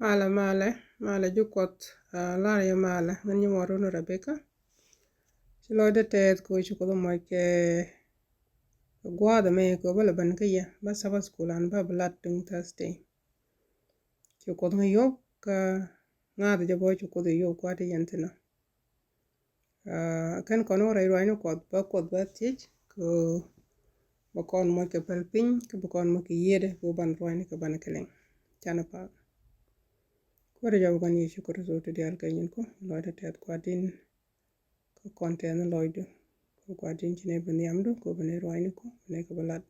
Mala jukot lar ya mala ngan yimoro no Rebecca chilo de ted ko chuko mo ke gwada me ko bala ban ka ya ba sabas kulan ba blat dung Thursday chuko ng yo ka ngada jabo chuko de yo kwade yantina kan kono rai rai no kod ba tich ko ba kon mo ke palpin ko ba kon mo ke yede ko ban rai ko ban keleng chana pa Kore jabu kan yeshu kore zote di alka ko loida tet kwadin ko konten loidu ko kwadin chine bani amdu ko bani roini ko bani ko balad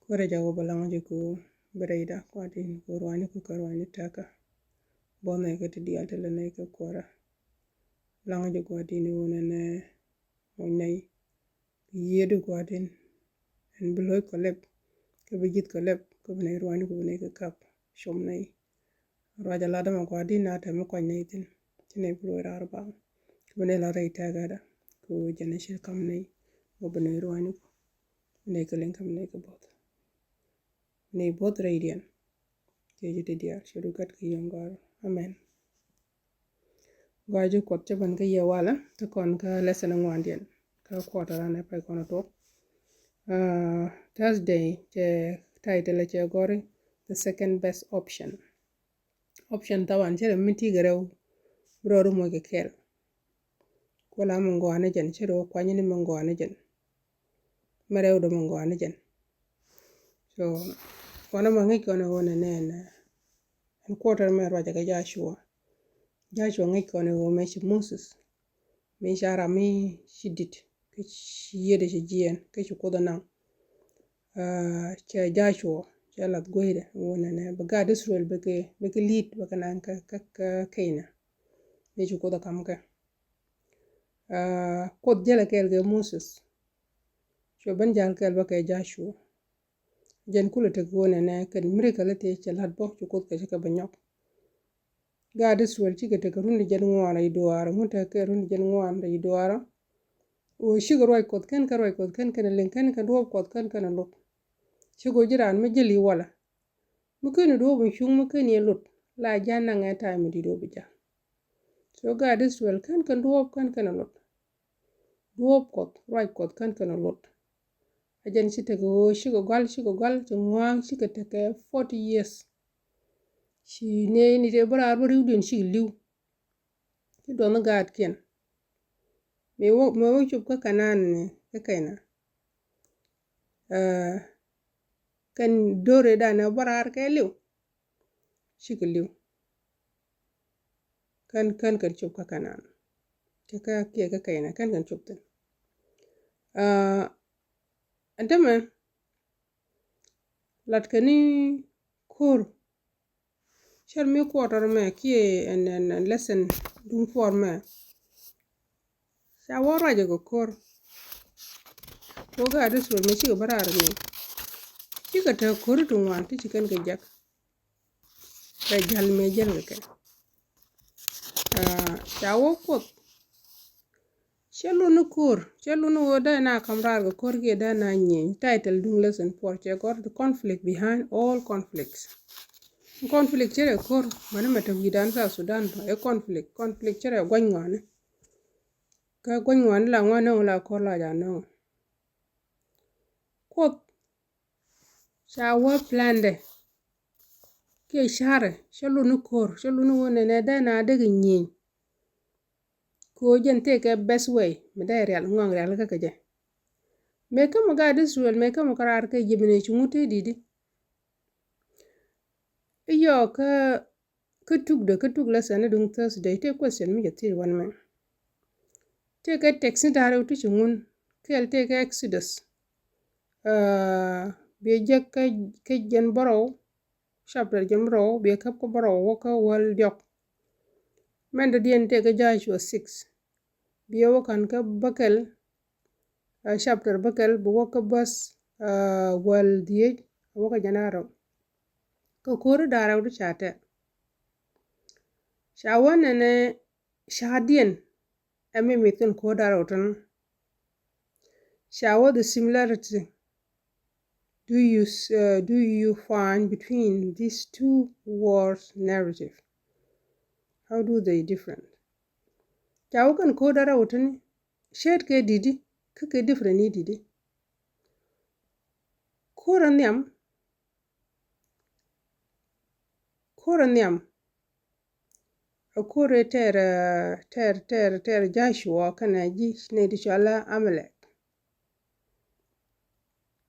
kore jabu balango ko bereida kwadin ko roini ko ka roini taka bona ko di alta lene ko kora lango kwadin wona ne monai yedu kwadin en beloy ko leb ko bigit ko leb ko bani roini ko bani ko kap shomnai Raja lada ma kwadin na ta mo kwanye tin tine bro arba bune la rai ta gada ko jana shil kam nei mo bune ruwani ko ne ko len kam ne ko bot ne bot radian ke jite dia shiru kat ki yongar amen gaju ko te ban ka ye wala to kon ka lesson ngwandian ka kwata na pa kono to Thursday je title je gore the second best option tawan chere miti garew broru mo ke kel kola mo ngwane jen chero kwanye ni mo ngwane jen marew do mo ngwane jen so wana mangi kono wona nena en quarter me raja ga Joshua ngi kono wo me Moses me shara mi shidit ke yede je jien ke ko na che Joshua lat goide wona ne baga Israel beke lead bakanan ka kaina me ko da kam ka kod jala kel ge Moses so ban jal kel ba ke Joshua jen kula te wona ne kan miracle te chalat bo ko ka banyok ga Israel ci te rundi jen ngwana iduara muta ke rundi jen ngwana iduara o shigo roy kod kan ka roy kod kan len kan do kod kan lot shigo jiran me jeli wala mukene do bu shung mukene lot la janna nga time di do bija so ga Israel kan do kan lot do kod roy kod kan lot ajen ci te go shigo gal ci ngwang ci te ke 40 years ci ne ni de bara bari udin ci liw ci do na gad ken me wo chup ka kanan ne ka kaina kan dore da na barar ke liw ci liw kan chup ka kanan ke ka kaina kan chup ten antama lat kani kor char me quarter me ki en lesson dun for me shawara je go kor ko ga Israel me ci barar ne ci ka ta kor tun wan ti kan ga jak da jal me jal ke shawo ko chelu no woda na kamrar go kor ge da na nyen title dun lesson for che got the conflict behind all conflicts chere kor mana mata gidan sa Sudan ba e conflict chere gwanywane ka gwanywane la ngwana la kor la ja no ko shawo plande ke share chelu no wona ne da na de nyen ko jente ke best way me da real ngong real ka je me ka mo ga Israel me ka mo karar ke jibine chumuti didi iyo ka tug la sana dung Thursday te question mi jati wan me te ka text dare uti chungun kel te ka Exodus be je ka jen borow chapter jen borow be ka ko borow ka wal diok men da dien te ka Joshua 6 biyo kan ka bakel chapter bakel bu ka bas wal die waka janaro ko kore dara udu chate shawana ne shadien ame mitun ko dara utun shawo the similarity do you find between these two wars narrative? How do they different? Chawu kan ko dara wutani shed ke didi ke different ni didi. Kora niam akore ter Joshua kana ji ne di chala Amalek.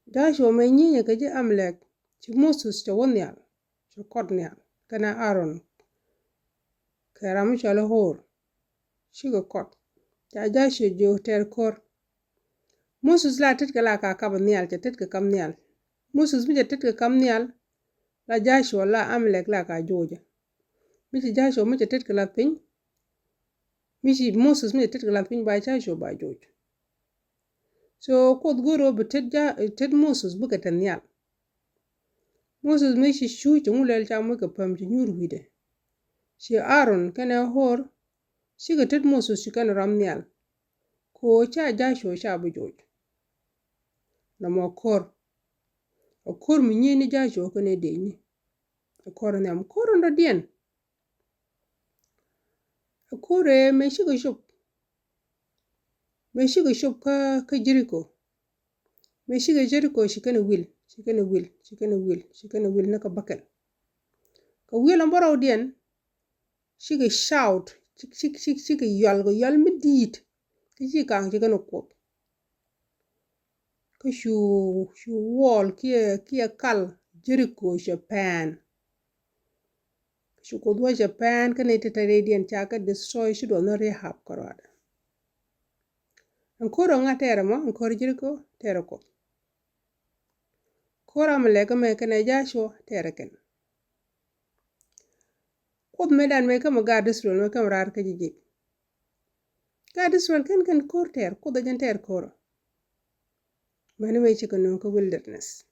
Joshua me nyinya kaji Amalek ci Moses ca wonyal ca kodnyal kana Aaron karamu chala hor shiga kod ca Joshua jo ter kor Moses la tit kala ka kab nyal ca tit ka kam nyal Moses mi ca tit ka kam nyal la Joshua la Amalek la ka joja mi ci Joshua mi ca tit ka la piny mi ci Moses mi ca tit ka la piny ba Joshua ba joja so kod goro be tit Moses buka tan nyal Moses mi ci shu ci ngulel ca mu ka pam ci nyur wide ci Aaron kana hor ci ga tit Moses ci kana ram nyal ko ca Joshua ca bu joja na mo kor mi nyini Joshua kana de ni kor ne am kor ndo dien kore me shiga shub ka Jericho me shiga Jericho shi kana wil na ka bakel ka wil am baraw dien shiga shout shiga yol mi dit ki ji kang ji kana ko ka shu wall ki kal Jericho Japan shu ko do Japan kana ita tare dien cha ka destroy shi do na rehab karada an koro nga tere mo an kor Jericho tere ko kora Amalek me kana Joshua tere ken kod medan me kama ga Israel me kama rar ka jiji ga Israel ken kor ter ko da jan ter koro mani me chika non ka wilderness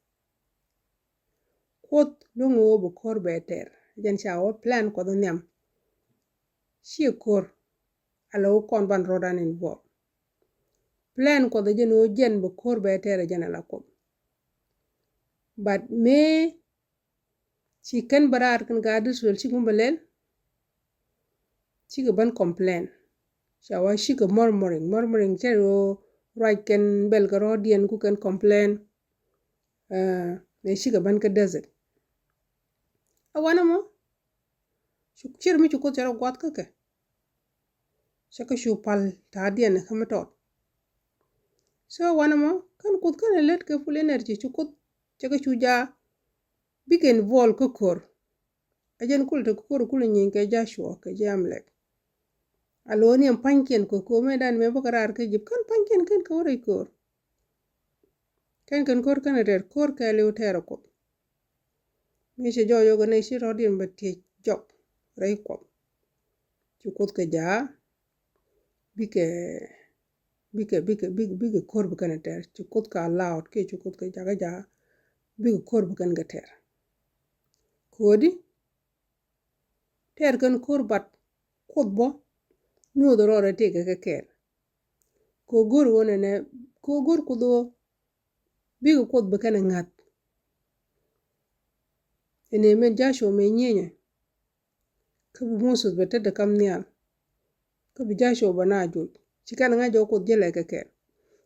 kod longo bo kor be ter jan chawo plan ko do nyam shi kor alo kon ban rodan in bo plan ko do jeno jen bo kor be ter jan ala ko but me chicken barar kan ga Israel chi gumbalen chi ga ban complain shawa shi ga murmuring chero right ken bel ga rodien ku kan complain me shi ga ban ka desert awana mo shukir mi ko chero gwat ka ke shaka shu pal ta dien kama tot so wana mo kan kut kan let ke full energy chukut chaka chuja bigen vol ko kor ajen kul to kor kul nyin ke Joshua ke Amalek aloni am panken ko medan me bakarar ke jib kan panken kan ko re kor kan kor kan rer kor ke le utero ko mi se jojo go ne shi rodin batte job re ko chukut ke ja bike kor bukan ter chukut ka loud ke chukut ke ja bige kor bukan ga ter kodi ter kan kor bat kotbo nyodo rore te ga ker ko gor wona ne ko gor kudo bige kot bukan ngat ene men Joshua me nyenye ka bu Moses bete da kam nial ka bi Joshua bana joj chikan nga jo ko jele ka ker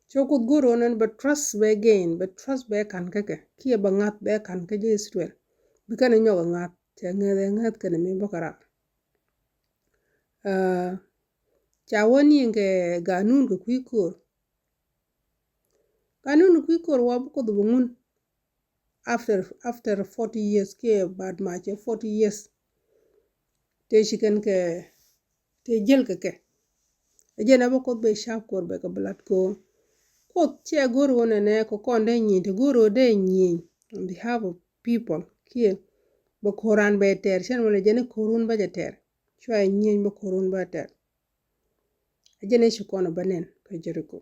so ko goro nan but trust be gain but trust be kan ka ke ki ba ngat be kan ka je Israel bi kan nyoga ngat te ngat kan me bakara cha woni nge ganun ko kwikor wa ko do ngun after 40 years ke bad ma che 40 years te shikan ke te jel ke ajena ba ko be sharp kor be ka blat ko che goro wona ne ko konde nyi te goro de nyi on behalf of people kia ba koran be ter chen wala jene korun ba ja ter chwa nyi ba korun ba ter ajene shi kono banen ka Jericho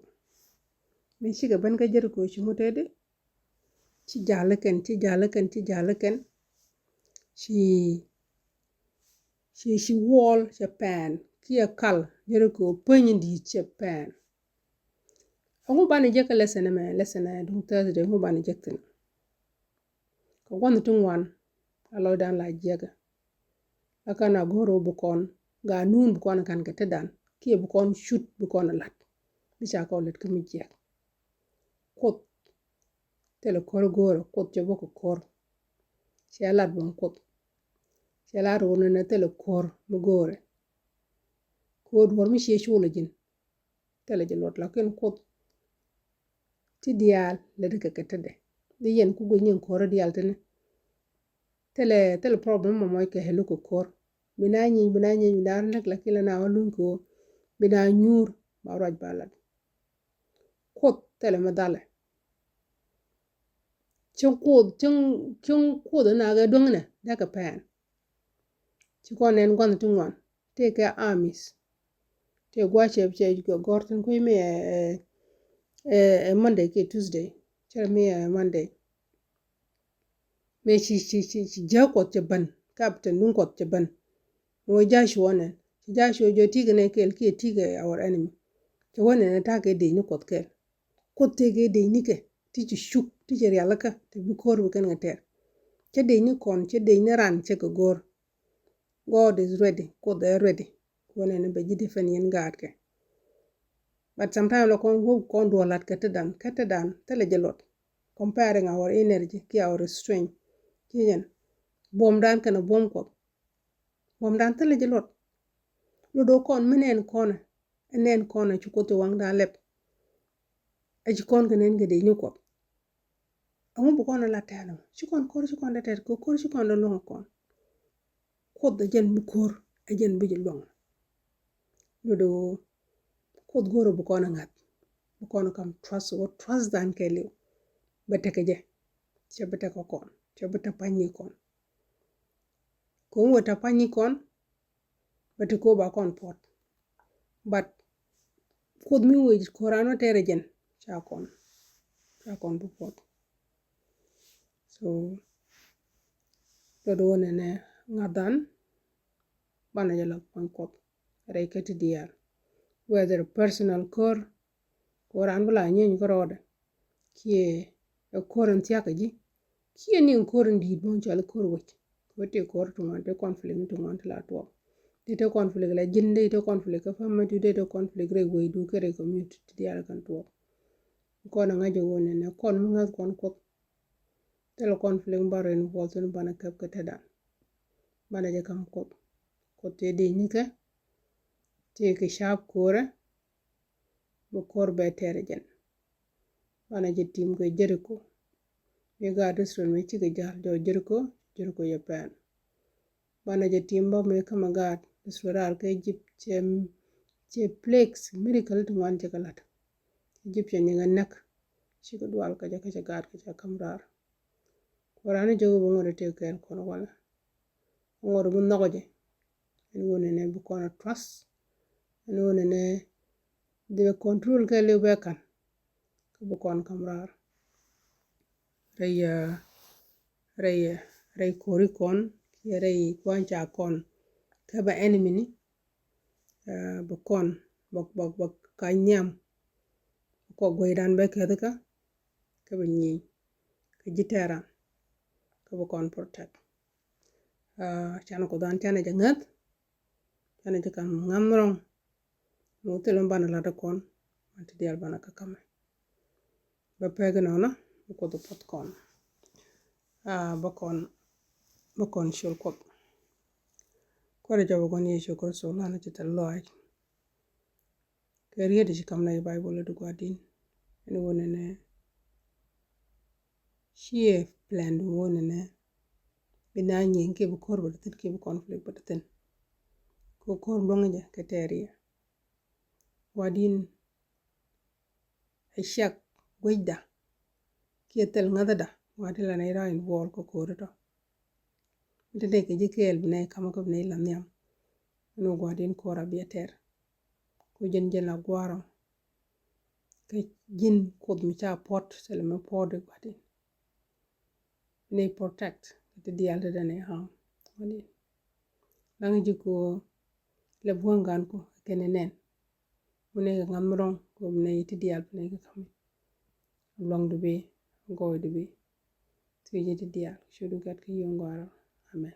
me shi ga ban ka Jericho shi mutede ci jalaken shi wall Japan kia kal Jericho penyi di Japan ngu bani jeka lesson dum Thursday ngu bani jektin ka wan tu wan alo dan la jega la kana goro bukon ga nun bukon kan ka tedan ki bukon shoot bukon lat bi cha ko let kemi jek kot tele kor goro kot je boko kor che lat bon kot che la ro ne tele kor mu gore ko dwar mi she shule jin tele je lot la ken kot ti dial le de ka tede di yen ku go nyen kor dial tene tele problem mo moy ke helu ko kor bina nyi dar nak la kila na walun ko bina nyur ba raj balad kot tele madale chung ko na ga dongna da ka pan chi ko nen gon tungwan te ka amis te gwa che go gorton ko me Monday ke Tuesday che me Monday me chi ja ko che ban captain nun ko che ban mo ja shi wonen ja shi jo tigene kel ki tige our enemy che wonen ta ke de ni ko te ge de ni ke ti chi shuk ti che yalaka te bu kor bu kan ngater che de ni kon che de ni ran che ko gor God is ready ko they ready wonen be ji defen yen gaad ke but sometimes lo kon do lat ka tedan tele jelot comparing our energy ki our strength kiyen bom dan kana bom ko bom dan tele jelot lo do kon menen kona enen kona ci ko to wang da lep aji kon genen gede ni ko amu bu kon la tano ci kon da ter ko ci kon da long kon ko da jen bu kor ajen bi long lo do ko goro bu kon ngat bu kon kam trust dan ke lew ba teke je ci bete ko kon ci bete panni kon ko wota panni kon bete ko ba kon pot but ko mi wo ko rano tere jen cha kon bu pot so do ne ngadan bana jala kon kot ray kati dial whether personal kor ran bula nyen ko rode kie e koran tiaka ji kie ni koran di bon jala kor wote kor to man de conflict to man la to de conflict la jinde de conflict ka fama de conflict re we du kere community dial kan to ko na ngaje wona ne kon mu ngat kon kot tele conflict bare ni bolton bana kap ka tada bana je kam ko te de ni ka te ke sharp kore bu kor be tere jen bana je tim ko jeriko me ga restaurant me ci ga jar do jeriko ya pan bana je tim ba me kama ga restaurant ka jip ce plex miracle to man je kalat egyptian ni nak ci ko dwal ka ja gar ka kamrar warani jogo bo ngore te ken kono wala ngoro bu nogoje en woni ne bu kono trust en woni ne de control ke le bekan ko bu kon kamrar ray kori kon ki ray kwancha kon ka ba enemy ni bu kon bok kanyam ko goidan be kedaka ka ba nyi ka jitera ka bu kon protect chana ko dan chana jangat chana jakan ngamrong mo telon bana la da kon anti dial bana ka kame ba pega nona ko do pot kon ba kon shul ko re jaw kon ye shukor so lana ci talloy ke riede ci kam na bible du godin en wona ne chie plan du wona ne bina nyen ke bu kor ba tit ke bu conflict ba tin ko kor longa ke teria wadin ashak goida ke tel ngada wadila na ira in wol ko korito ndede ke jikel bine kama ko bine la nyam no wadin kora bieter ko jen la gwaro ke jin kod mi cha pot sele me pod wadin ne protect te dialde dane ha wani langi jiko le buangan ko kene nen mune ngamrong ko mune ti dial ne ka kam long de be go de be ti sijidi dial shudu gat ki yongoro amen